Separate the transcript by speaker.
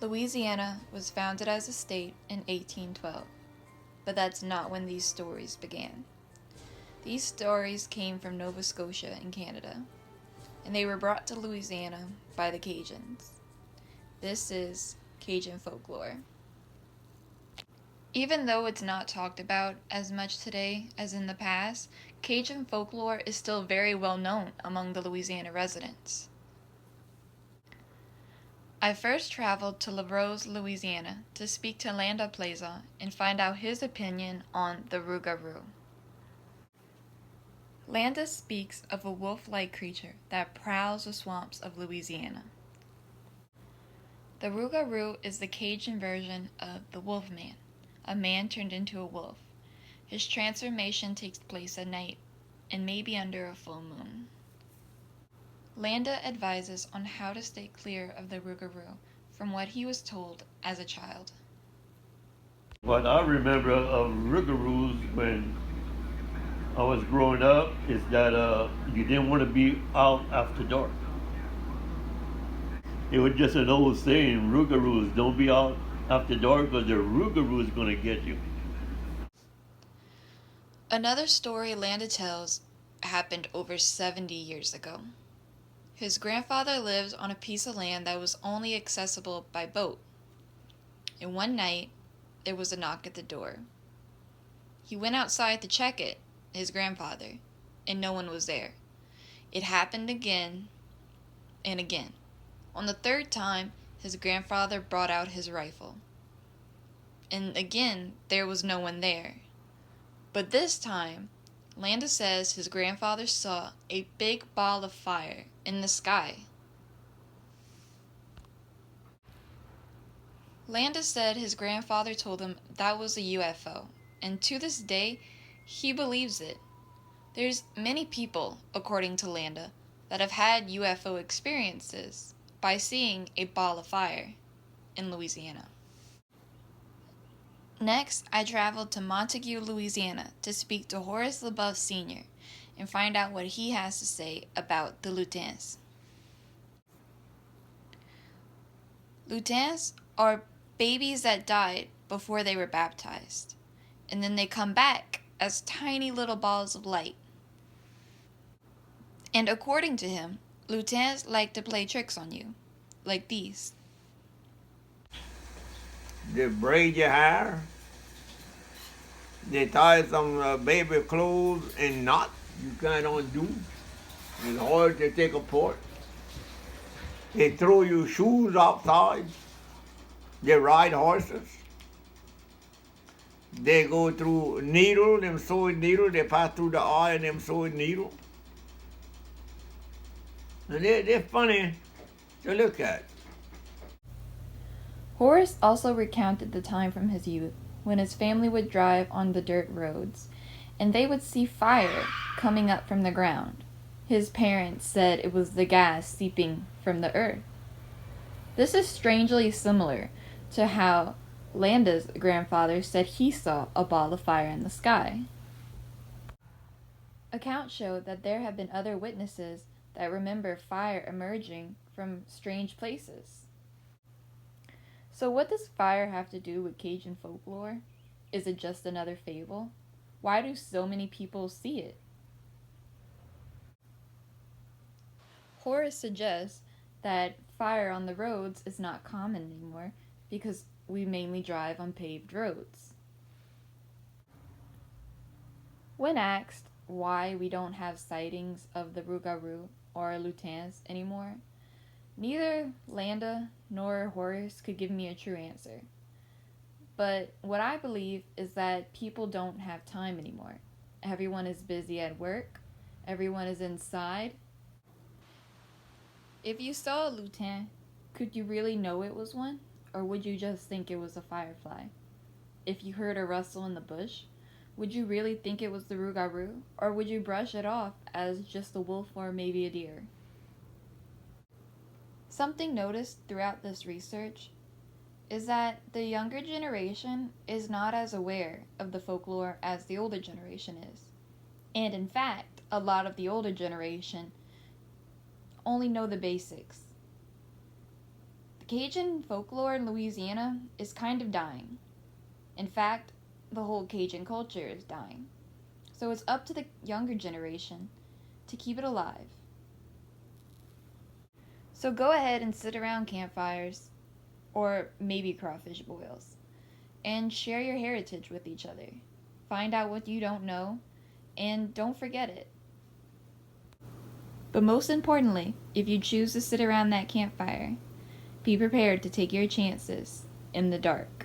Speaker 1: Louisiana was founded as a state in 1812, but that's not when these stories began. These stories came from Nova Scotia in Canada, and they were brought to Louisiana by the Cajuns. This is Cajun folklore. Even though it's not talked about as much today as in the past, Cajun folklore is still very well known among the Louisiana residents. I first traveled to Larose, Louisiana to speak to Landa Plaza and find out his opinion on the rougarou. Landa speaks of a wolf-like creature that prowls the swamps of Louisiana. The rougarou is the Cajun version of the wolfman, a man turned into a wolf. His transformation takes place at night and maybe under a full moon. Landa advises on how to stay clear of the rougarou from what he was told as a child.
Speaker 2: What I remember of rougarous when I was growing up is that you didn't want to be out after dark. It was just an old saying, rougarous, don't be out after dark because the rougarou is going to get you.
Speaker 1: Another story Landa tells happened over 70 years ago. His grandfather lived on a piece of land that was only accessible by boat. And one night, there was a knock at the door. He went outside to check it, his grandfather, and no one was there. It happened again and again. On the third time, his grandfather brought out his rifle. And again, there was no one there. But this time, Landa says his grandfather saw a big ball of fire in the sky. Landa said his grandfather told him that was a UFO, and to this day, he believes it. There's many people, according to Landa, that have had UFO experiences by seeing a ball of fire in Louisiana. Next, I traveled to Montague, Louisiana to speak to Horace LeBeuf Sr. and find out what he has to say about the lutins. Lutins are babies that died before they were baptized, and then they come back as tiny little balls of light. And according to him, lutins like to play tricks on you, like these.
Speaker 3: They braid your hair. They tie some baby clothes in knots you can't undo. It's hard to take apart. They throw your shoes outside. They ride horses. They go through them sewing needle. They pass through the eye of them sewing needle. And they're funny to look at.
Speaker 1: Horace also recounted the time from his youth when his family would drive on the dirt roads, and they would see fire coming up from the ground. His parents said it was the gas seeping from the earth. This is strangely similar to how Landa's grandfather said he saw a ball of fire in the sky. Accounts show that there have been other witnesses that remember fire emerging from strange places. So what does fire have to do with Cajun folklore? Is it just another fable? Why do so many people see it? Horace suggests that fire on the roads is not common anymore because we mainly drive on paved roads. When asked why we don't have sightings of the rougarou or lutins anymore, neither Landa nor Horace could give me a true answer. But what I believe is that people don't have time anymore. Everyone is busy at work. Everyone is inside. If you saw a lutin, could you really know it was one? Or would you just think it was a firefly? If you heard a rustle in the bush, would you really think it was the rougarou? Or would you brush it off as just a wolf or maybe a deer? Something noticed throughout this research is that the younger generation is not as aware of the folklore as the older generation is. And in fact, a lot of the older generation only know the basics. The Cajun folklore in Louisiana is kind of dying. In fact, the whole Cajun culture is dying. So it's up to the younger generation to keep it alive. So go ahead and sit around campfires, or maybe crawfish boils, and share your heritage with each other. Find out what you don't know, and don't forget it. But most importantly, if you choose to sit around that campfire, be prepared to take your chances in the dark.